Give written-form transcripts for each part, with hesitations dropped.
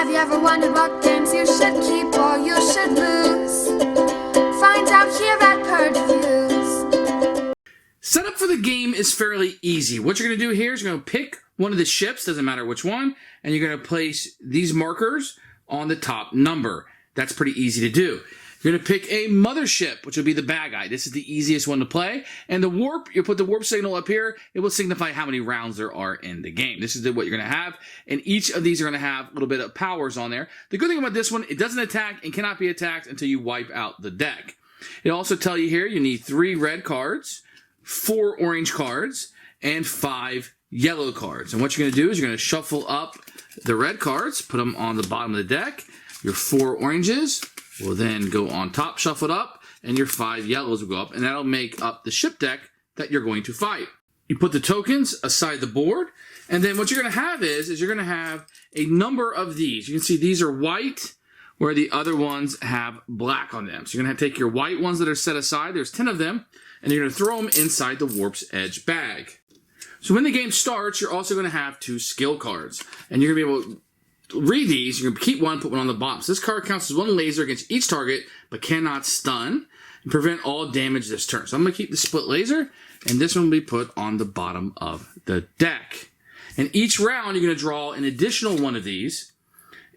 Have you ever wondered what games you should keep or you should lose? Find out here at Purge Reviews. Setup for the game is fairly easy. What you're going to do here is you're going to pick one of the ships, doesn't matter which one, and you're going to place these markers on the top number. That's pretty easy to do. You're going to pick a mothership, which will be the bad guy. This is the easiest one to play. And the warp, you'll put the warp signal up here. It will signify how many rounds there are in the game. This is what you're going to have. And each of these are going to have a little bit of powers on there. The good thing about this one, it doesn't attack and cannot be attacked until you wipe out the deck. It also tells you here you need 3 red cards, 4 orange cards, and 5 yellow cards. And what you're going to do is you're going to shuffle up the red cards, put them on the bottom of the deck. Your 4 oranges will then go on top, shuffled up, and your 5 yellows will go up, and that'll make up the ship deck that you're going to fight. You put the tokens aside the board, and then what you're going to have is you're going to have a number of these. You can see these are white, where the other ones have black on them. So you're going to take your white ones that are set aside, there's 10 of them, and you're going to throw them inside the Warp's Edge bag. So when the game starts, you're also going to have 2 skill cards, and you're going to be able to read these. You're going to keep one, put one on the bottom. So this card counts as 1 laser against each target, but cannot stun and prevent all damage this turn. So I'm going to keep the split laser, and this one will be put on the bottom of the deck. And each round, you're going to draw an additional one of these,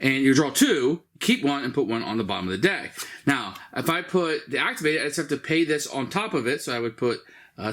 and you draw 2, keep one, and put one on the bottom of the deck. Now, if I put the activated, I just have to pay this on top of it. So I would put,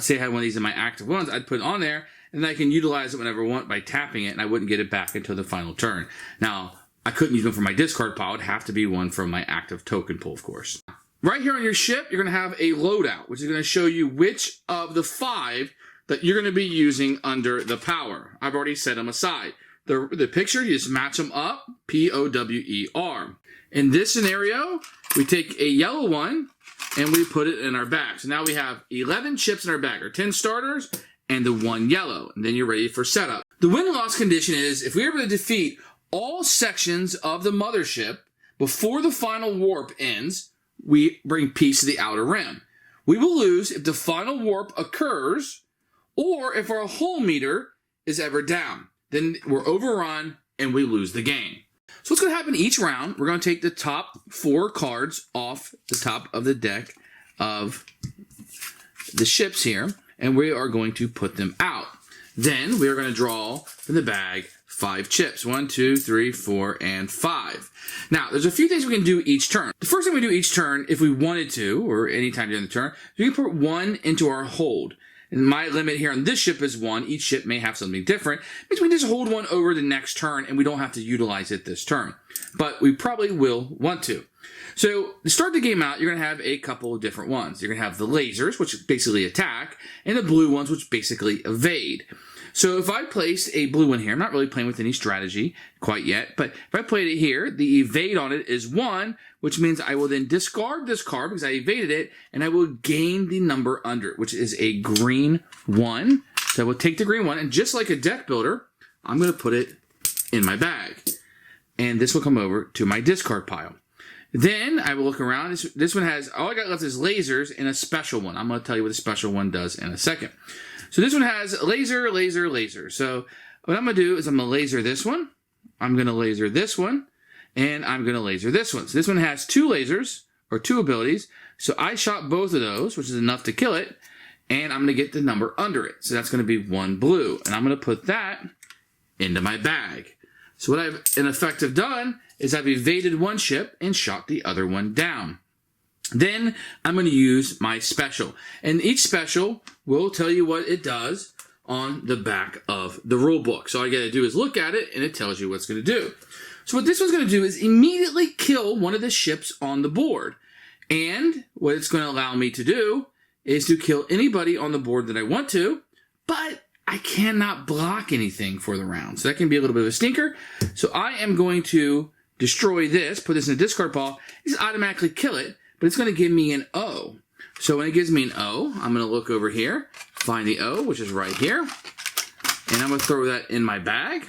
say I had one of these in my active ones, I'd put it on there, and I can utilize it whenever I want by tapping it, and I wouldn't get it back until the final turn. Now, I couldn't use one from my discard pile. It'd have to be one from my active token pool, of course. Right here on your ship, you're going to have a loadout, which is going to show you which of the 5 that you're going to be using under the power. I've already set them aside. The picture, you just match them up, P-O-W-E-R. In this scenario, we take a yellow one, and we put it in our bag. So now we have 11 chips in our bag, or 10 starters, and the 1 yellow, and then you're ready for setup. The win-loss condition is if we're able to defeat all sections of the mothership before the final warp ends, we bring peace to the outer rim. We will lose if the final warp occurs or if our hull meter is ever down. Then we're overrun and we lose the game. So what's going to happen each round, we're going to take the top 4 cards off the top of the deck of the ships here, and we are going to put them out. Then we are going to draw from the bag 5 chips. 1, 2, 3, 4, and 5. Now, there's a few things we can do each turn. The first thing we do each turn, if we wanted to, or anytime during the turn, we can put 1 into our hold. And my limit here on this ship is 1. Each ship may have something different. It means we just hold 1 over the next turn, and we don't have to utilize it this turn. But we probably will want to. So to start the game out, you're going to have a couple of different ones. You're going to have the lasers, which basically attack, and the blue ones, which basically evade. So if I placed a blue one here, I'm not really playing with any strategy quite yet, but if I played it here, the evade on it is 1, which means I will then discard this card because I evaded it, and I will gain the number under it, which is a green 1. So I will take the green 1, and just like a deck builder, I'm going to put it in my bag. And this will come over to my discard pile. Then I will look around. This one has, all I got left is lasers and a special one. I'm going to tell you what the special one does in a second. So this one has laser, laser, laser. So what I'm going to do is I'm going to laser this one. I'm going to laser this one. And I'm going to laser this one. So this one has 2 lasers, or 2 abilities. So I shot both of those, which is enough to kill it. And I'm going to get the number under it. So that's going to be 1 blue. And I'm going to put that into my bag. So what I've, in effect, have done is I've evaded 1 ship and shot the other one down. Then I'm going to use my special. And each special will tell you what it does on the back of the rule book. So all you got to do is look at it, and it tells you what it's going to do. So what this one's going to do is immediately kill one of the ships on the board. And what it's going to allow me to do is to kill anybody on the board that I want to, but I cannot block anything for the round. So that can be a little bit of a stinker. So I am going to destroy this, put this in a discard pile, just automatically kill it, but it's going to give me an O. So when it gives me an O, I'm going to look over here, find the O, which is right here, and I'm going to throw that in my bag,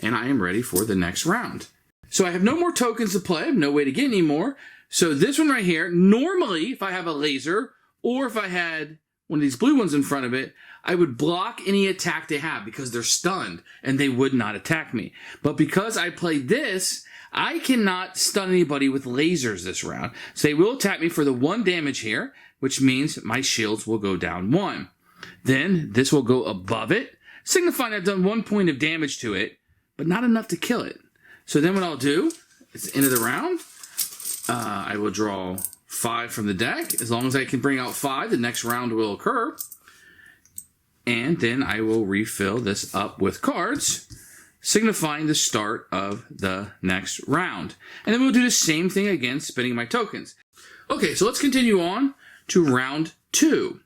and I am ready for the next round. So I have no more tokens to play, I have no way to get any more. So this one right here, normally if I have a laser, or if I had one of these blue ones in front of it, I would block any attack they have because they're stunned and they would not attack me. But because I played this, I cannot stun anybody with lasers this round. So they will attack me for the 1 damage here, which means my shields will go down 1. Then this will go above it, signifying I've done 1 point of damage to it, but not enough to kill it. So then what I'll do, it's the end of the round, I will draw 5 from the deck. As long as I can bring out 5, the next round will occur. And then I will refill this up with cards, signifying the start of the next round. And then we'll do the same thing again, spinning my tokens. Okay, so let's continue on to round 2.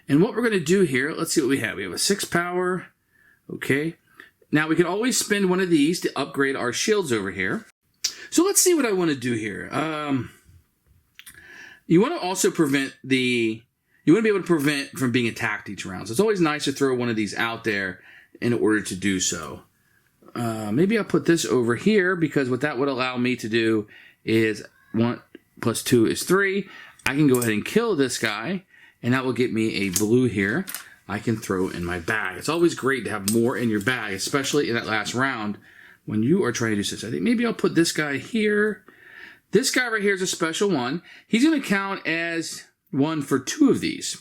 And what we're going to do here, let's see what we have. We have a 6 power. Okay. Now we can always spend one of these to upgrade our shields over here. So let's see what I want to do here. You want to also prevent you want to be able to prevent from being attacked each round. So it's always nice to throw one of these out there in order to do so. Maybe I'll put this over here because what that would allow me to do is 1 plus 2 is 3. I can go ahead and kill this guy, and that will get me a blue here I can throw in my bag. It's always great to have more in your bag, especially in that last round when you are trying to do this. I think maybe I'll put this guy here. This guy right here is a special one. He's going to count as 1 for 2 of these.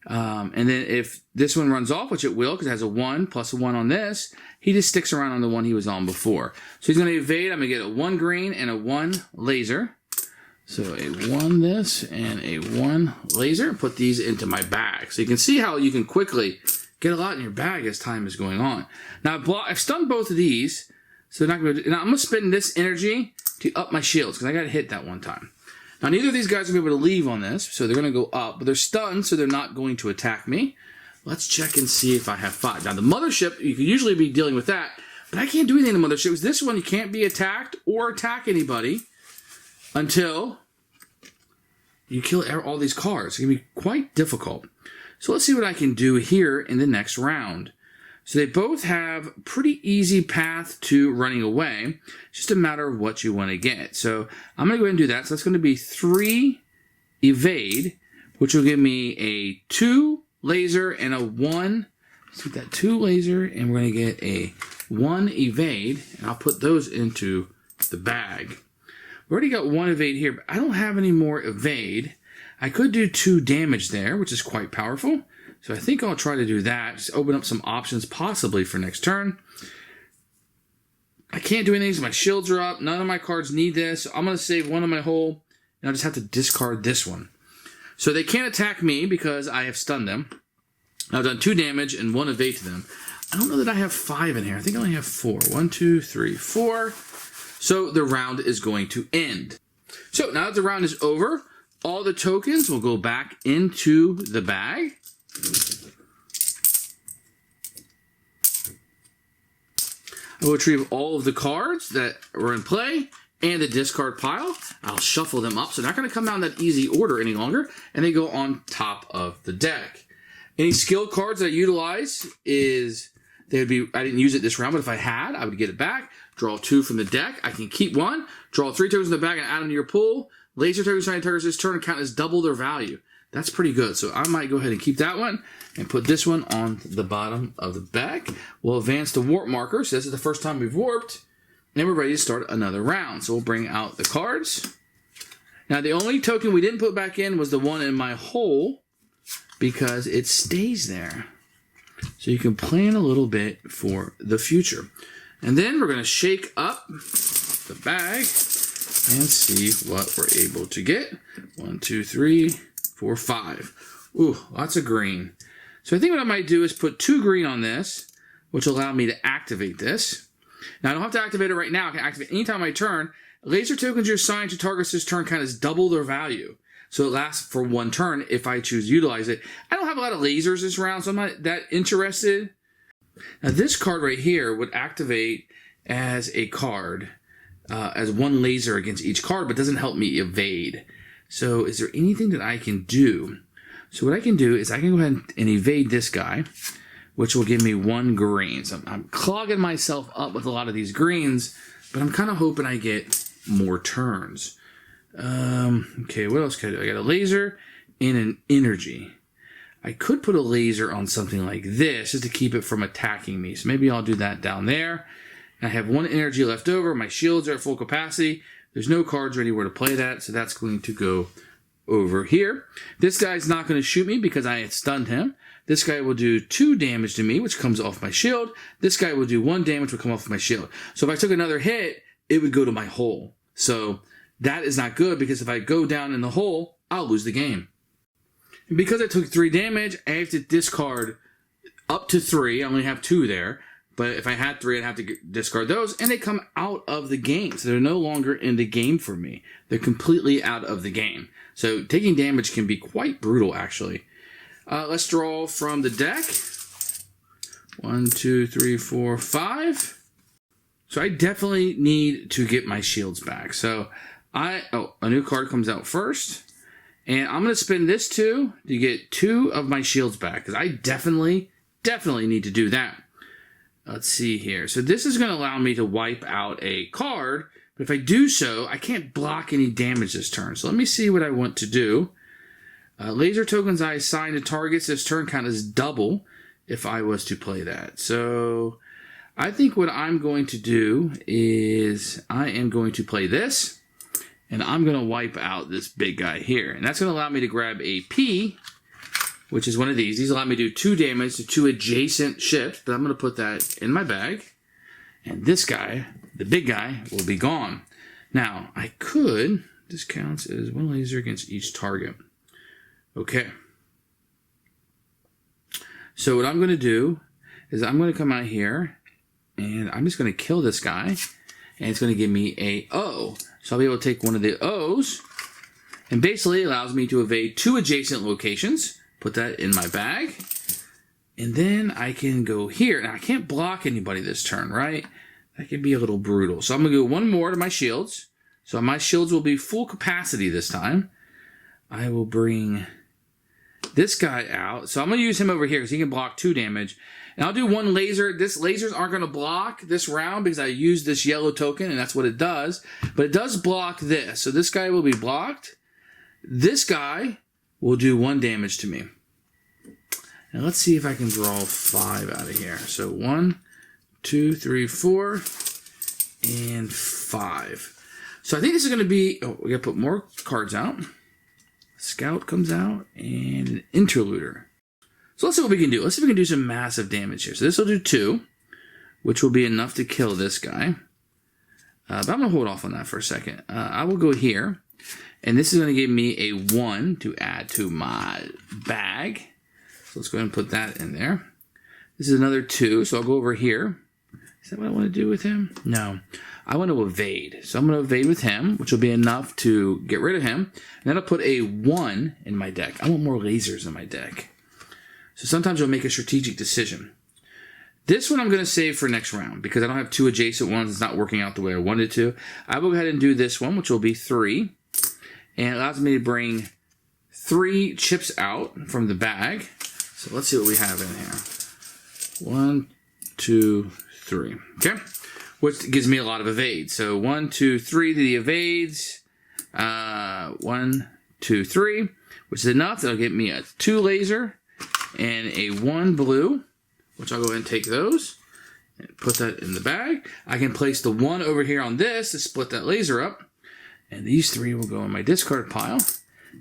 And then if this one runs off, which it will because it has a 1 plus a 1 on this, he just sticks around on the one he was on before. So he's going to evade. I'm going to get a 1 green and a 1 laser. So a 1 this and a 1 laser. Put these into my bag. So you can see how you can quickly get a lot in your bag as time is going on. Now I've stunned both of these. So they're not going to. Now I'm going to spend this energy to up my shields because I got to hit that one time. Now neither of these guys will be able to leave on this. So they're going to go up. But they're stunned so they're not going to attack me. Let's check and see if I have 5. Now the mothership, you could usually be dealing with that. But I can't do anything in the mothership. Because this one you can't be attacked or attack anybody until you kill all these cards. It's going to be quite difficult. So let's see what I can do here in the next round. So they both have pretty easy path to running away. It's just a matter of what you want to get. So I'm going to go ahead and do that. So that's going to be 3 evade, which will give me a 2 laser and a 1. Let's get that 2 laser, and we're going to get a 1 evade. And I'll put those into the bag. We already got 1 evade here, but I don't have any more evade. I could do 2 damage there, which is quite powerful. So I think I'll try to do that. Just open up some options possibly for next turn. I can't do anything, so my shields are up. None of my cards need this. So I'm going to save 1 of my whole, and I'll just have to discard this one. So they can't attack me because I have stunned them. I've done 2 damage and 1 evade to them. I don't know that I have 5 in here. I think I only have 4. 1, 2, 3, 4. So the round is going to end. So now that the round is over, all the tokens will go back into the bag. I will retrieve all of the cards that were in play and the discard pile. I'll shuffle them up, so they're not going to come out in that easy order any longer, and they go on top of the deck. Any skill cards that I utilize is, I didn't use it this round, but if I had, I would get it back. Draw 2 from the deck. I can keep 1. Draw 3 tokens in the bag and add them to your pool. Laser tokens trying to target this turn and count as double their value. That's pretty good. So I might go ahead and keep that one and put this one on the bottom of the bag. We'll advance to warp marker. So this is the first time we've warped. And we're ready to start another round. So we'll bring out the cards. Now the only token we didn't put back in was the one in my hole because it stays there. So you can plan a little bit for the future. And then we're going to shake up the bag and see what we're able to get. 1, 2, 3, 4, 5. Ooh, lots of green. So I think what I might do is put 2 green on this, which will allow me to activate this. Now I don't have to activate it right now. I can activate anytime I turn. Laser tokens you're assigned to targets this turn count as double their value. So it lasts for 1 turn if I choose to utilize it. I don't have a lot of lasers this round, so I'm not that interested. Now this card right here would activate as a card, as 1 laser against each card, but doesn't help me evade. So is there anything that I can do? So what I can do is I can go ahead and evade this guy, which will give me 1 green. So I'm clogging myself up with a lot of these greens, but I'm kind of hoping I get more turns. Okay, what else can I do? I got a laser and an energy. I could put a laser on something like this just to keep it from attacking me. So maybe I'll do that down there. I have 1 energy left over. My shields are at full capacity. There's no cards or anywhere to play that, so that's going to go over here. This guy's not going to shoot me because I had stunned him. This guy will do 2 damage to me, which comes off my shield. This guy will do 1 damage, which will come off my shield. So if I took another hit, it would go to my hole. So that is not good because if I go down in the hole, I'll lose the game. And because I took 3 damage, I have to discard up to 3. I only have 2 there. But if I had 3, I'd have to discard those. And they come out of the game. So they're no longer in the game for me. They're completely out of the game. So taking damage can be quite brutal, actually. Let's draw from the deck. 1, 2, 3, 4, 5. So I definitely need to get my shields back. So a new card comes out first. And I'm going to spend this 2 to get 2 of my shields back. Because I definitely need to do that. Let's see here. So this is going to allow me to wipe out a card. But if I do so, I can't block any damage this turn. So let me see what I want to do. Laser tokens I assign to targets this turn count as double if I was to play that. So I think what I'm going to do is I am going to play this. And I'm going to wipe out this big guy here. And that's going to allow me to grab a P, which is one of these. These allow me to do 2 damage to 2 adjacent ships, but I'm going to put that in my bag. And this guy, the big guy, will be gone. Now, I could, this counts as 1 laser against each target. Okay. So what I'm going to do is I'm going to come out here, and I'm just going to kill this guy, and it's going to give me a O. So I'll be able to take one of the O's, and basically it allows me to evade 2 adjacent locations. Put that in my bag. And then I can go here. Now, I can't block anybody this turn, right? That can be a little brutal. So I'm going to go 1 more to my shields. So my shields will be full capacity this time. I will bring this guy out. So I'm going to use him over here because he can block 2 damage. And I'll do 1 laser. Lasers aren't going to block this round because I used this yellow token, and that's what it does. But it does block this. So this guy will be blocked. This guy will do 1 damage to me. And let's see if I can draw 5 out of here. So 1, 2, 3, 4, and 5. So I think this is going to be... Oh, we got to put more cards out. Scout comes out, and an Interluder. So let's see what we can do. Let's see if we can do some massive damage here. So this will do 2, which will be enough to kill this guy. But I'm going to hold off on that for a second. I will go here. And this is going to give me a 1 to add to my bag. So let's go ahead and put that in there. This is another 2, so I'll go over here. Is that what I want to do with him? No. I want to evade. So I'm going to evade with him, which will be enough to get rid of him. And then I'll put a 1 in my deck. I want more lasers in my deck. So sometimes I'll make a strategic decision. This one I'm going to save for next round because I don't have 2 adjacent ones. It's not working out the way I wanted to. I will go ahead and do this one, which will be 3. And it allows me to bring 3 chips out from the bag. So let's see what we have in here. 1, 2, 3. Okay. Which gives me a lot of evades. So 1, 2, 3 to the evades. 1, 2, 3. Which is enough. That'll get me a 2 laser and a 1 blue. Which I'll go ahead and take those. And put that in the bag. I can place the 1 over here on this to split that laser up. And these 3 will go in my discard pile.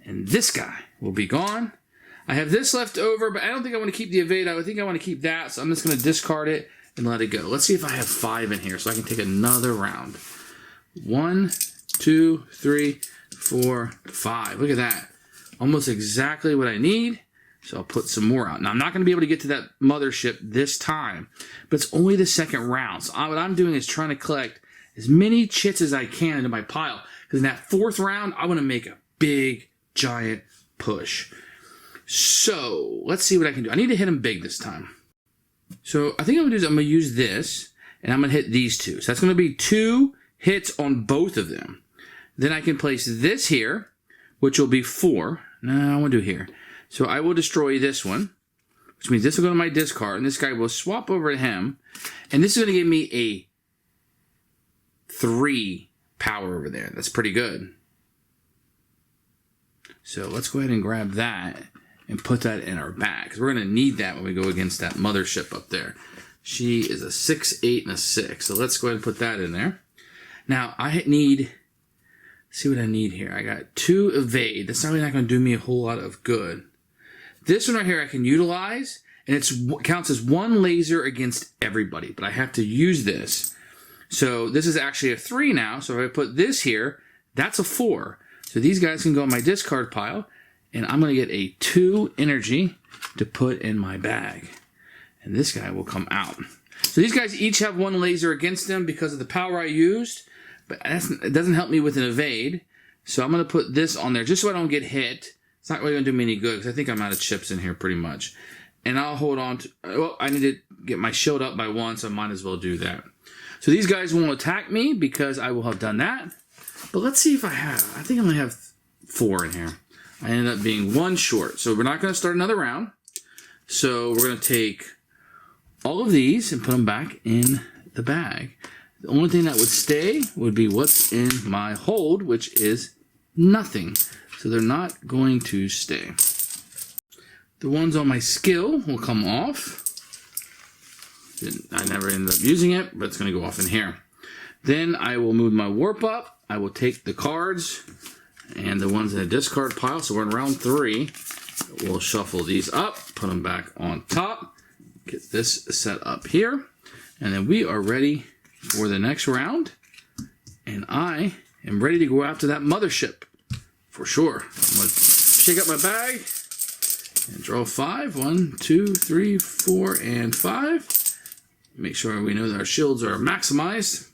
And this guy will be gone. I have this left over, but I don't think I want to keep the evade. I think I want to keep that, so I'm just going to discard it and let it go. Let's see if I have 5 in here so I can take another round. 1, 2, 3, 4, 5. Look at that. Almost exactly what I need. So I'll put some more out. Now, I'm not going to be able to get to that mothership this time, but it's only the second round. So what I'm doing is trying to collect as many chits as I can into my pile. Because in that 4th round, I want to make a big, giant push. So, let's see what I can do. I need to hit him big this time. So, I think I'm going to use this, and I'm going to hit these 2. So, that's going to be 2 hits on both of them. Then I can place this here, which will be 4. No, I want to do here. So, I will destroy this one, which means this will go to my discard, and this guy will swap over to him. And this is going to give me a 3 power over there. That's pretty good. So let's go ahead and grab that. and put that in our bag. Because we're going to need that when we go against that mothership up there. She is a 6, 8, and a 6. So let's go ahead and put that in there. Now, I need... see what I need here. I got 2 evade. That's probably not going to do me a whole lot of good. This one right here I can utilize, and it counts as 1 laser against everybody. But I have to use this. So this is actually a 3 now. So if I put this here, that's a 4. So these guys can go in my discard pile, and I'm going to get a 2 energy to put in my bag. And this guy will come out. So these guys each have 1 laser against them because of the power I used. But it doesn't help me with an evade. So I'm going to put this on there just so I don't get hit. It's not really going to do me any good because I think I'm out of chips in here pretty much. And I'll hold on to... well, I need to get my shield up by 1, so I might as well do that. So these guys won't attack me because I will have done that. But let's see if I have... I think I only have 4 in here. I ended up being 1 short. So we're not going to start another round. So we're going to take all of these and put them back in the bag. The only thing that would stay would be what's in my hold, which is nothing. So they're not going to stay. The ones on my skill will come off. I never ended up using it, but it's going to go off in here. Then I will move my warp up. I will take the cards and the ones in the discard pile. So we're in round 3. We'll shuffle these up, put them back on top, get this set up here, and then we are ready for the next round, and I am ready to go after that mothership for sure. I'm going to shake up my bag and draw 5. 1, 2, 3, 4, and 5. Make sure we know that our shields are maximized,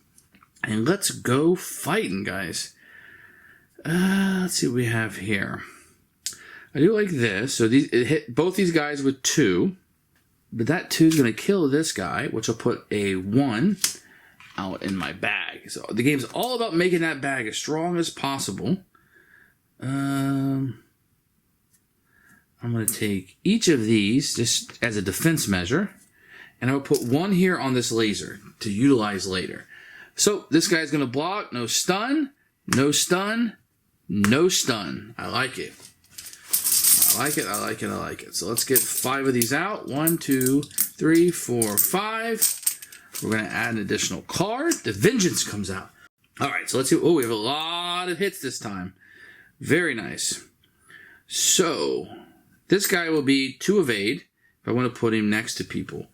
and let's go fighting, guys. Let's see what we have here. I do like this. So it hit both these guys with 2, but that 2 is going to kill this guy, which will put a 1 out in my bag. So the game's all about making that bag as strong as possible. I'm going to take each of these just as a defense measure, and I will put 1 here on this laser to utilize later. So this guy's going to block. No stun, no stun, no stun. I like it. I like it, I like it, I like it. So let's get 5 of these out. 1, 2, 3, 4, 5. We're going to add an additional card. The Vengeance comes out. All right, so let's see. Oh, we have a lot of hits this time. Very nice. So this guy will be 2 evade if I want to put him next to people.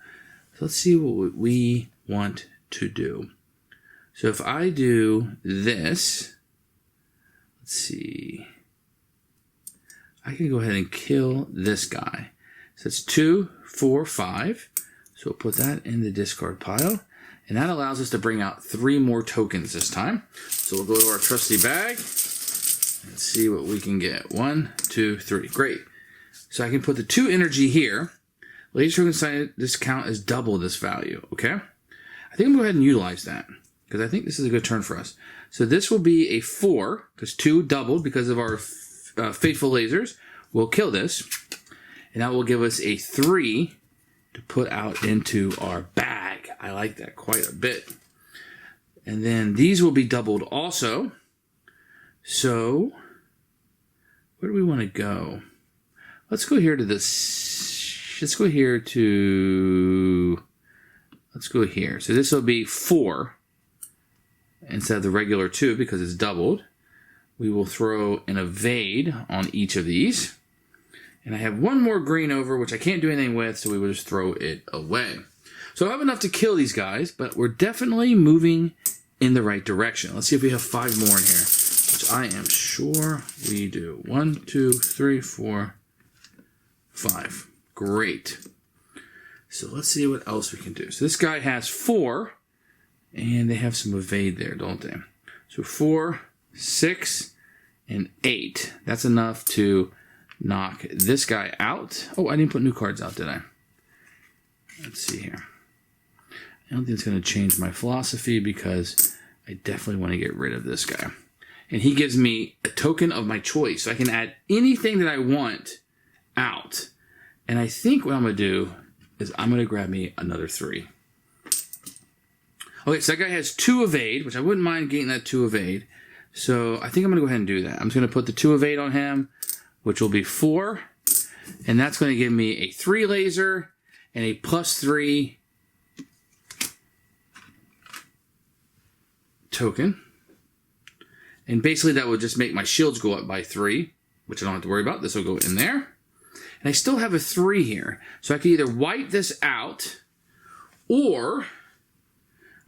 So let's see what we want to do. So if I do this, let's see. I can go ahead and kill this guy. So it's 2, 4, 5. So we'll put that in the discard pile. And that allows us to bring out 3 more tokens this time. So we'll go to our trusty bag and see what we can get. 1, 2, 3. Great. So I can put the 2 energy here. Laser token discount is double this value. Okay? I think I'm going to go ahead and utilize that, because I think this is a good turn for us. So this will be a 4, because 2 doubled because of our faithful lasers. We'll kill this. And that will give us a 3 to put out into our bag. I like that quite a bit. And then these will be doubled also. So where do we want to go? Let's go here to this. Let's go here to... Let's go here. So this will be 4 instead of the regular 2 because it's doubled. We will throw an evade on each of these. And I have 1 more green over, which I can't do anything with, so we will just throw it away. So I have enough to kill these guys, but we're definitely moving in the right direction. Let's see if we have 5 more in here, which I am sure we do. 1, 2, 3, 4, 5. Great. So let's see what else we can do. So this guy has 4, and they have some evade there, don't they? So 4, 6, and 8. That's enough to knock this guy out. Oh, I didn't put new cards out, did I? Let's see here. I don't think it's going to change my philosophy because I definitely want to get rid of this guy. And he gives me a token of my choice. So I can add anything that I want out. And I think what I'm going to do is I'm going to grab me another 3. Okay, so that guy has 2 evade, which I wouldn't mind getting that 2 evade. So I think I'm going to go ahead and do that. I'm just going to put the 2 evade on him, which will be 4. And that's going to give me a 3 laser and a +3 token. And basically that would just make my shields go up by 3, which I don't have to worry about. This will go in there. And I still have a 3 here. So I could either wipe this out, or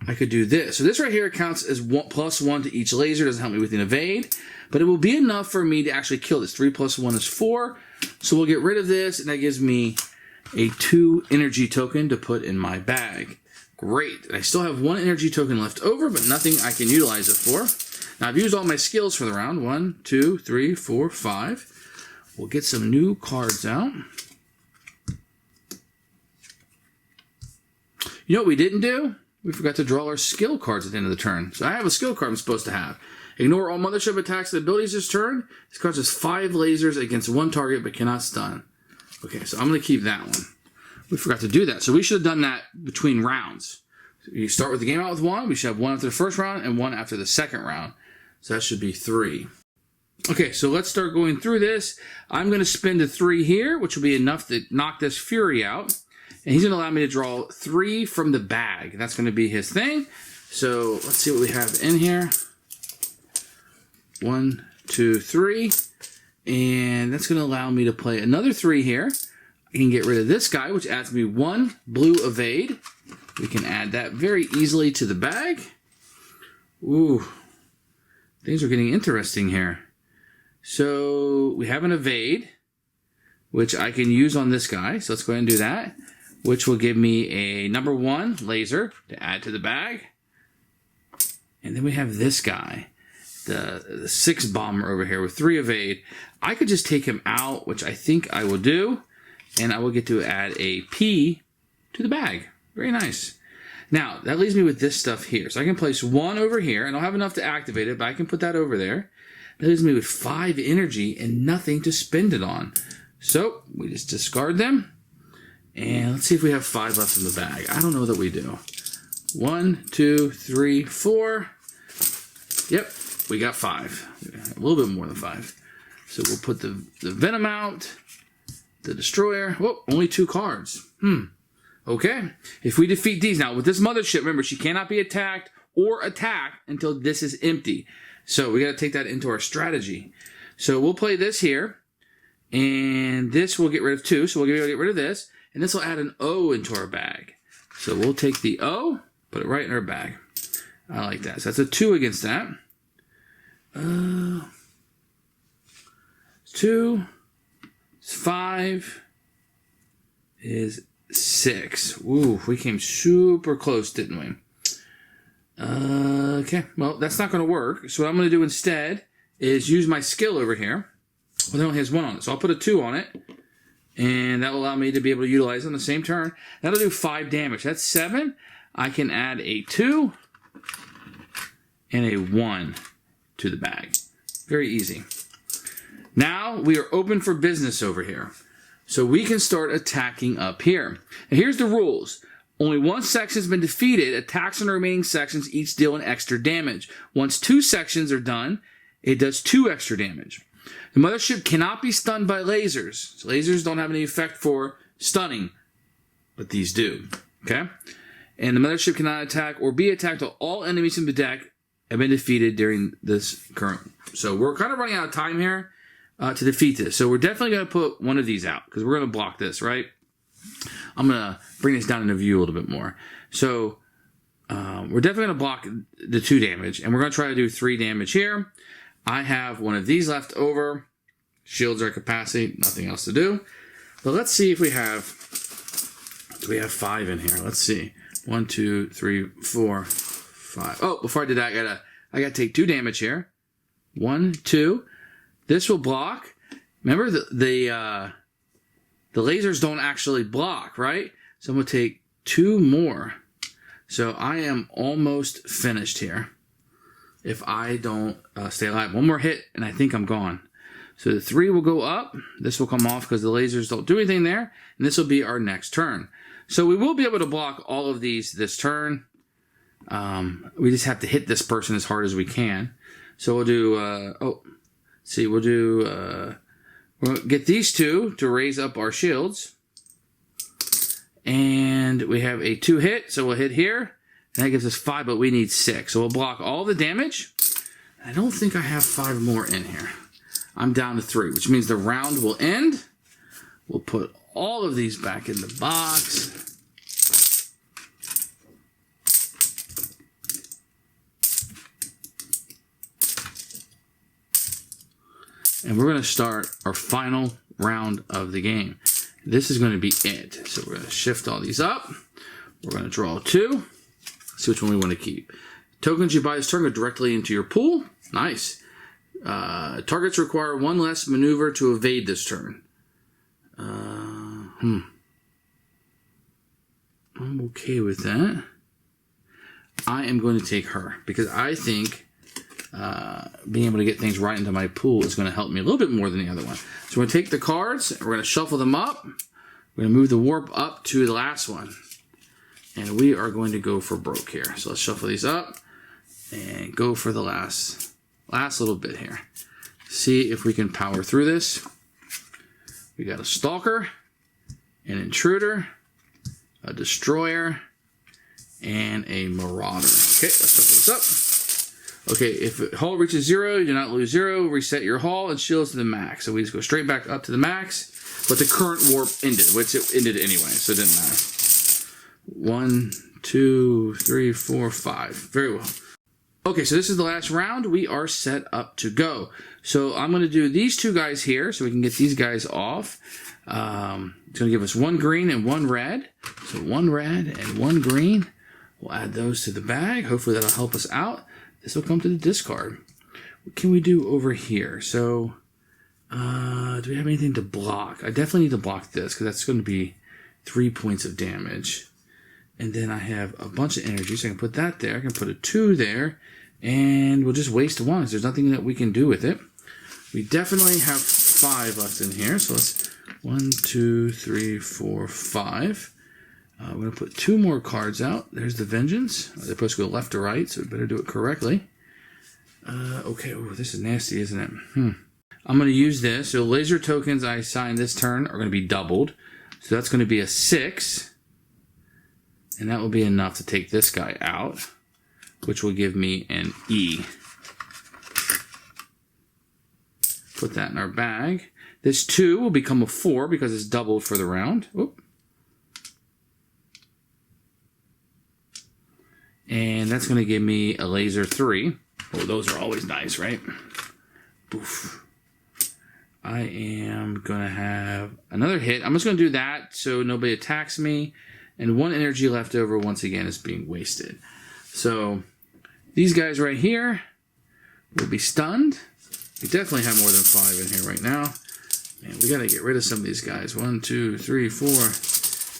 I could do this. So this right here counts as +1 to each laser. Doesn't help me with an evade, but it will be enough for me to actually kill this. 3 + 1 is 4. So we'll get rid of this, and that gives me a 2 energy token to put in my bag. Great. And I still have 1 energy token left over, but nothing I can utilize it for. Now I've used all my skills for the round. 1, 2, 3, 4, 5. We'll get some new cards out. You know what we didn't do? We forgot to draw our skill cards at the end of the turn. So I have a skill card I'm supposed to have. Ignore all mothership attacks and abilities this turn. This card has 5 lasers against 1 target but cannot stun. Okay, so I'm going to keep that one. We forgot to do that. So we should have done that between rounds. So you start with the game out with 1. We should have 1 after the first round and 1 after the second round. So that should be 3. Okay, so let's start going through this. I'm going to spend a 3 here, which will be enough to knock this Fury out. And he's going to allow me to draw 3 from the bag. That's going to be his thing. So let's see what we have in here. 1, 2, 3. And that's going to allow me to play another 3 here. I can get rid of this guy, which adds me 1 blue evade. We can add that very easily to the bag. Ooh, things are getting interesting here. So we have an evade, which I can use on this guy. So let's go ahead and do that, which will give me a number 1 laser to add to the bag. And then we have this guy, the 6 bomber over here with 3 evade. I could just take him out, which I think I will do. And I will get to add a P to the bag. Very nice. Now, that leaves me with this stuff here. So I can place 1 over here. I don't have enough to activate it, but I can put that over there. That leaves me with 5 energy and nothing to spend it on. So we just discard them. And let's see if we have 5 left in the bag. I don't know that we do. 1, 2, 3, 4. Yep, we got 5. A little bit more than 5. So we'll put the Venom out. The Destroyer. Whoa, only 2 cards. Okay. If we defeat these now with this mothership, remember she cannot be attacked or attack until this is empty. So we got to take that into our strategy. So we'll play this here, and this will get rid of 2. So we'll get rid of this, and this will add an O into our bag. So we'll take the O, put it right in our bag. I like that. So that's a 2 against that. 2. 5 is 6. Ooh, we came super close, didn't we? Okay, well, that's not going to work. So what I'm going to do instead is use my skill over here. Well, it only has 1 on it, so I'll put a 2 on it. And that will allow me to be able to utilize it on the same turn. That'll do 5 damage. That's 7. I can add a 2 and a 1 to the bag. Very easy. Now we are open for business over here. So we can start attacking up here. And here's the rules. Only 1 section has been defeated. Attacks on the remaining sections each deal an extra damage. Once 2 sections are done, it does 2 extra damage. The mothership cannot be stunned by lasers. So lasers don't have any effect for stunning, but these do. Okay? And the mothership cannot attack or be attacked until all enemies in the deck have been defeated during this current. So we're kind of running out of time here to defeat this. So we're definitely going to put one of these out because we're going to block this, right? I'm going to bring this down into view a little bit more. So we're definitely going to block the 2 damage, and we're going to try to do 3 damage here. I have one of these left over. Shields are at capacity, nothing else to do. But let's see if we have, do we have 5 in here? Let's see. 1, 2, 3, 4, 5. Oh, before I did that, I gotta take 2 damage here. 1, 2. This will block. Remember, the lasers don't actually block, right? So I'm going to take 2 more. So I am almost finished here. If I don't stay alive. 1 more hit, and I think I'm gone. So the 3 will go up. This will come off because the lasers don't do anything there. And this will be our next turn. So we will be able to block all of these this turn. We just have to hit this person as hard as we can. So we'll do... we'll do We'll get these two to raise up our shields. And we have a 2 hit, so we'll hit here. And that gives us 5, but we need 6. So we'll block all the damage. I don't think I have 5 more in here. I'm down to 3, which means the round will end. We'll put all of these back in the box. And we're going to start our final round of the game. This is going to be it. So we're going to shift all these up. We're going to draw 2. See which one we want to keep. Tokens you buy this turn go directly into your pool. Nice. Targets require 1 less maneuver to evade this turn. I'm okay with that. I am going to take her because I think being able to get things right into my pool is going to help me a little bit more than the other one. So we're going to take the cards, we're going to shuffle them up, we're going to move the warp up to the last one, and we are going to go for broke here. So let's shuffle these up and go for the last little bit here. See if we can power through this. We got a Stalker, an Intruder, a Destroyer, and a Marauder. Okay, let's shuffle this up. Okay, if hull reaches 0, you do not lose 0. Reset your hull and shields to the max. So we just go straight back up to the max. But the current warp ended, which it ended anyway, so it didn't matter. 1, 2, 3, 4, 5. Very well. Okay, so this is the last round. We are set up to go. So I'm going to do these 2 guys here so we can get these guys off. It's going to give us 1 green and 1 red. So 1 red and 1 green. We'll add those to the bag. Hopefully that'll help us out. This will come to the discard. What can we do over here? So, do we have anything to block? I definitely need to block this because that's going to be 3 points of damage. And then I have a bunch of energy, so I can put that there. I can put a 2 there, and we'll just waste 1 because there's nothing that we can do with it. We definitely have 5 left in here, so let's 1, 2, 3, 4, 5. We're going to put 2 more cards out. There's the Vengeance. They're supposed to go left to right, so we better do it correctly. Okay, oh, this is nasty, isn't it? I'm going to use this. So laser tokens I assign this turn are going to be doubled. So that's going to be a 6. And that will be enough to take this guy out, which will give me an E. Put that in our bag. This 2 will become a 4 because it's doubled for the round. Oop. And that's going to give me a laser 3. Oh, those are always nice, right? Boof. I am going to have another hit. I'm just going to do that so nobody attacks me. And 1 energy left over once again is being wasted. So these guys right here will be stunned. We definitely have more than 5 in here right now. Man, we got to get rid of some of these guys. 1, 2, 3, 4,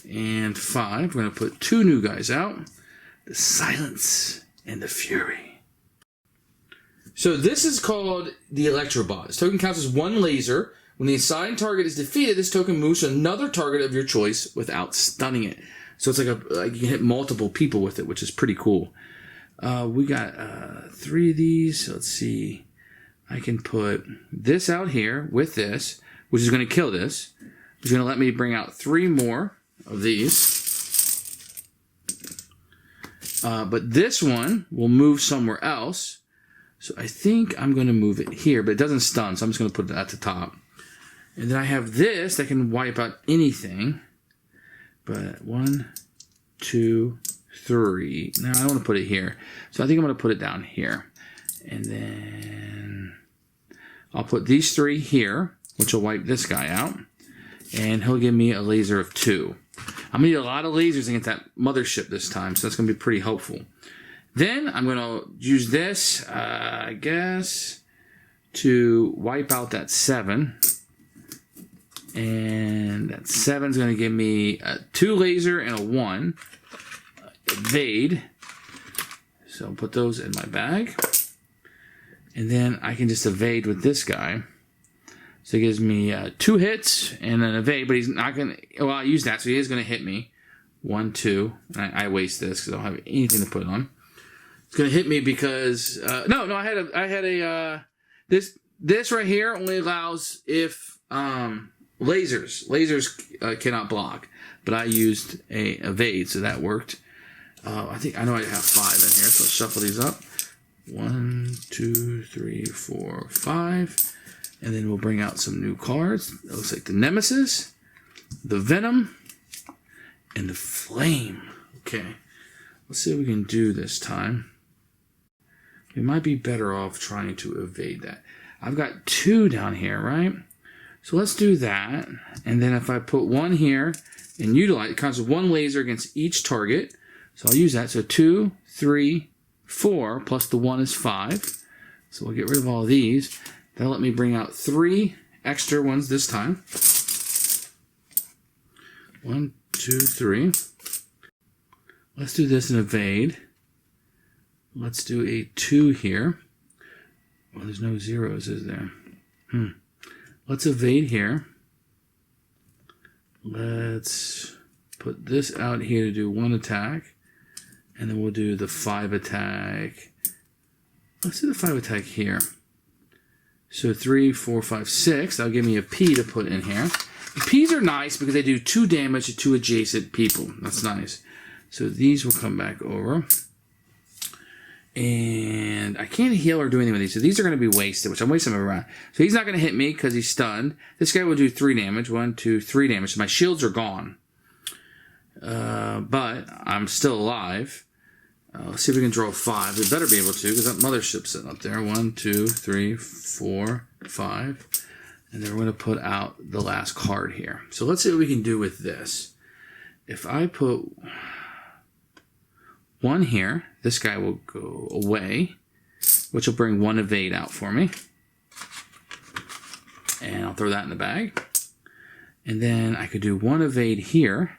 and 5. We're going to put 2 new guys out. The Silence and the Fury. So this is called the Electro bot. This token counts as 1 laser. When the assigned target is defeated, this token moves to another target of your choice without stunning it. So it's like you can hit multiple people with it, which is pretty cool. We got 3 of these. So let's see. I can put this out here with this, which is going to kill this. It's going to let me bring out 3 more of these. But this one will move somewhere else. So I think I'm going to move it here, but it doesn't stun, so I'm just going to put it at the top. And then I have this that can wipe out anything. But 1, 2, 3. Now I don't want to put it here. So I think I'm going to put it down here. And then I'll put these 3 here, which will wipe this guy out. And he'll give me a laser of 2. I'm going to need a lot of lasers against that mothership this time, so that's going to be pretty helpful. Then I'm going to use this, I guess, to wipe out that 7. And that 7 is going to give me a 2 laser and a 1. Evade. So I'll put those in my bag. And then I can just evade with this guy. So it gives me 2 hits and an evade, but he's not going to... Well, I'll use that, so he is going to hit me. 1, 2. I waste this because I don't have anything to put on. It's going to hit me because... No, I had a... This right here only allows if lasers. Lasers cannot block, but I used a evade, so that worked. I know I have 5 in here, so let's shuffle these up. 1, 2, 3, 4, 5. And then we'll bring out some new cards. It looks like the Nemesis, the Venom, and the Flame. Okay. Let's see what we can do this time. We might be better off trying to evade that. I've got 2 down here, right? So let's do that. And then if I put 1 here and utilize, it counts as 1 laser against each target. So I'll use that. So 2, 3, 4, plus the 1 is 5. So we'll get rid of all these. That'll let me bring out 3 extra ones this time. 1, 2, 3. Let's do this and evade. Let's do a 2 here. Well, there's no zeros, is there? Let's evade here. Let's put this out here to do 1 attack. And then we'll do the 5 attack. Let's do the 5 attack here. So 3, 4, 5, 6. That'll give me a P to put in here. The Ps are nice because they do 2 damage to 2 adjacent people. That's nice. So these will come back over. And I can't heal or do anything with these. So these are going to be wasted, which I'm wasting them around. So he's not going to hit me because he's stunned. This guy will do 3 damage. 1, 2, 3 damage. So my shields are gone. But I'm still alive. Let's see if we can draw 5. We better be able to because that mothership's sitting up there. 1, 2, 3, 4, 5. And then we're going to put out the last card here. So let's see what we can do with this. If I put 1 here, this guy will go away, which will bring 1 evade out for me. And I'll throw that in the bag. And then I could do 1 evade here,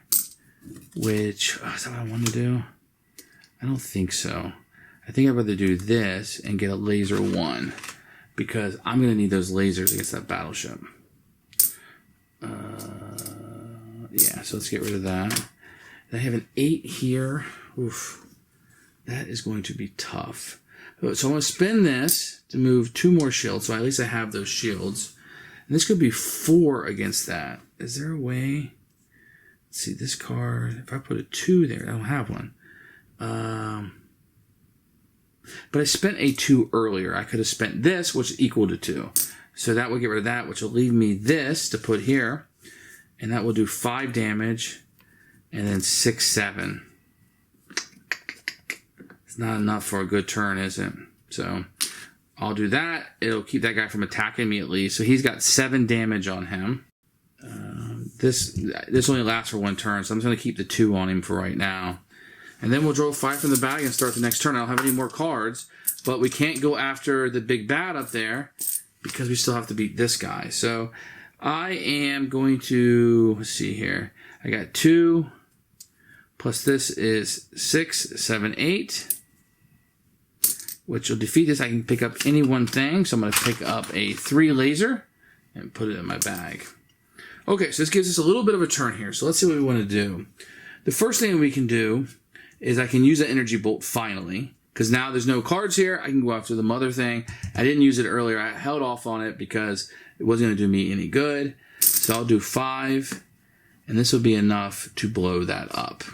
which, is that what I want to do? I don't think so. I think I'd rather do this and get a laser 1 because I'm going to need those lasers against that battleship. Yeah, so let's get rid of that. I have an 8 here. Oof. That is going to be tough. So I'm going to spin this to move 2 more shields, so at least I have those shields. And this could be 4 against that. Is there a way? Let's see, this card, if I put a 2 there, I don't have one. But I spent a 2 earlier. I could have spent this, which is equal to 2. So that will get rid of that, which will leave me this to put here. And that will do 5 damage. And then 6, 7. It's not enough for a good turn, is it? So I'll do that. It'll keep that guy from attacking me at least. So he's got 7 damage on him. This only lasts for 1 turn, so I'm just going to keep the 2 on him for right now. And then we'll draw 5 from the bag and start the next turn. I don't have any more cards, but we can't go after the big bad up there because we still have to beat this guy. So I am going to, let's see here. I got 2, plus this is 6, 7, 8, which will defeat this. I can pick up any one thing, so I'm going to pick up a 3 laser and put it in my bag. Okay, so this gives us a little bit of a turn here. So let's see what we want to do. The first thing we can do is I can use an energy bolt finally, because now there's no cards here. I can go after the mother thing. I didn't use it earlier. I held off on it because it wasn't going to do me any good. So I'll do 5, and this will be enough to blow that up.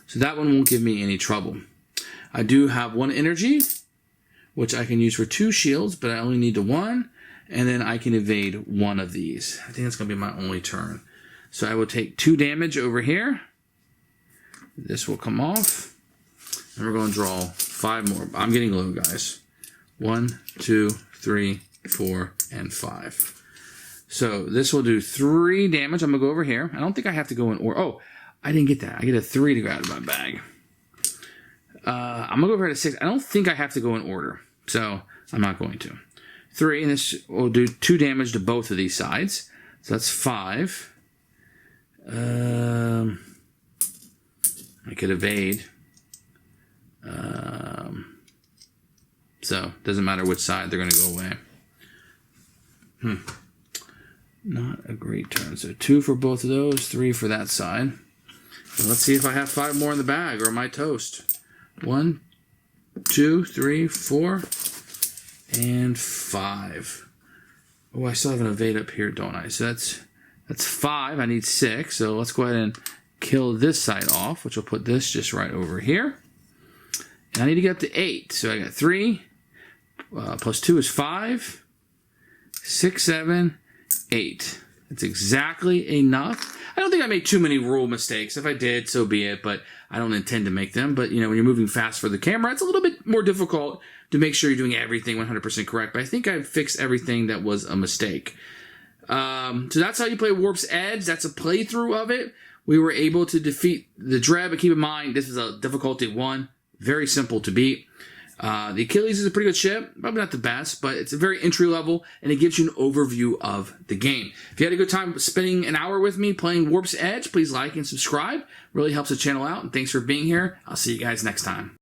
So that one won't give me any trouble. I do have 1 energy, which I can use for 2 shields, but I only need the 1. And then I can evade 1 of these. I think that's going to be my only turn. So I will take 2 damage over here. This will come off. And we're going to draw 5 more. I'm getting low, guys. 1, 2, 3, 4, and 5. So this will do 3 damage. I'm going to go over here. I don't think I have to go in order. Oh, I didn't get that. I get a 3 to go out of my bag. I'm going to go over here to 6. I don't think I have to go in order. So I'm not going to. 3, and this will do 2 damage to both of these sides. So that's 5. I could evade. So doesn't matter which side, they're going to go away. Not a great turn. So 2 for both of those, 3 for that side. And let's see if I have 5 more in the bag, or am I toast? 1, 2, 3, 4, and 5. Oh, I still have an evade up here, don't I? So that's 5. I need 6. So let's go ahead and kill this side off, which will put this just right over here. And I need to get up to 8. So I got 3 plus 2 is 5. 6, 7, 8. That's exactly enough. I don't think I made too many rule mistakes. If I did, so be it, but I don't intend to make them. But, you know, when you're moving fast for the camera, it's a little bit more difficult to make sure you're doing everything 100% correct. But I think I fixed everything that was a mistake. So that's how you play Warp's Edge. That's a playthrough of it. We were able to defeat the Dread, but keep in mind, this is a difficulty 1. Very simple to beat. The Achilles is a pretty good ship. Probably not the best, but it's a very entry level, and it gives you an overview of the game. If you had a good time spending an hour with me playing Warp's Edge, please like and subscribe. Really helps the channel out, and thanks for being here. I'll see you guys next time.